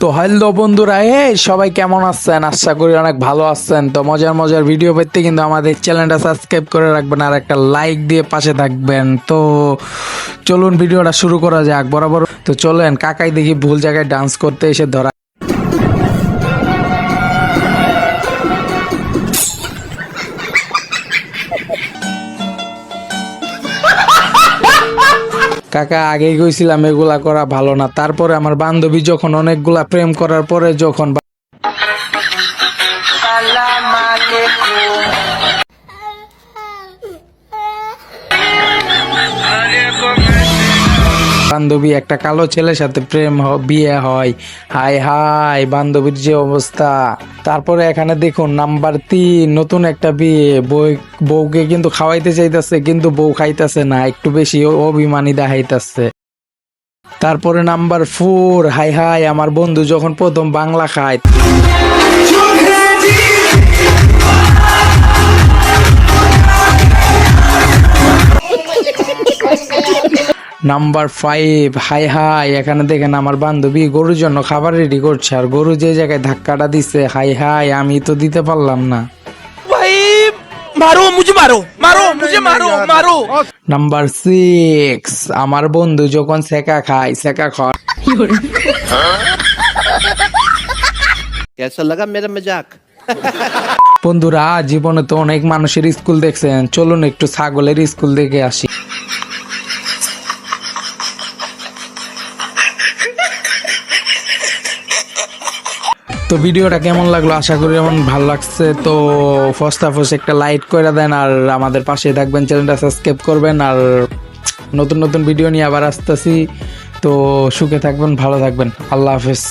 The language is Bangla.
তো হ্যালো বন্ধুরা, সবাই কেমন আছেন? আশা করি অনেক ভালো আছেন। তো মজার মজার ভিডিও পেতে কিন্তু আমাদের চ্যানেলটা সাবস্ক্রাইব করে রাখবেন আর একটা লাইক দিয়ে পাশে থাকবেন। তো চলুন ভিডিওটা শুরু করা যাক। বরাবর তো চলেন, কাকাই দেখি ভুল জায়গায় ডান্স করতে এসে ধরা। কাকা আগেই কইছিলাম এগুলা করা ভালো না। তারপরে আমার বান্ধবী যখন অনেকগুলা প্রেম করার পরে যখন বান্ধবী একটা কালো ছেলের সাথে বিয়ে হয়। হাই হাই, বান্ধবীর যে অবস্থা। তারপরে এখানে দেখুন নাম্বার 3, নতুন একটা বিয়ে। বউকে কিন্তু খাওয়াইতে চাইতেছে, কিন্তু বউ খাইতেছে না, একটু বেশি অভিমানী দেখাইতেছে। তারপরে নাম্বার 4, হাই হাই, আমার বন্ধু যখন প্রথম বাংলা খায়। নাম্বার 5, হাই হাই, এখানে দেখেন আমার বান্ধবী গরুর জন্য খাবার রেডি করছে, আর গরু যে জায়গায় ধাক্কাটা দিছে, হাই হাই, আমি তো দিতে পারলাম না। নাম্বার 6, আমার বন্ধু যখন সেকা খায়, সেকা খায়। कैसा लगा मेरा मजाक? বন্ধুরা, জীবনে তো অনেক মানুষের স্কুল দেখছেন, চলুন একটু ছাগলের স্কুল দেখে আসি। তো ভিডিওটা কেমন লাগলো? আশা করি এমন ভালো লাগছে। তো ফার্স্ট একটা লাইক করে দেন, আর আমাদের পাশে থাকবেন, চ্যানেলটা সাবস্ক্রাইব করবেন, আর নতুন নতুন ভিডিও নিয়ে আবার আসতেছি। তো সুখে থাকবেন, ভালো থাকবেন, আল্লাহ হাফেজ।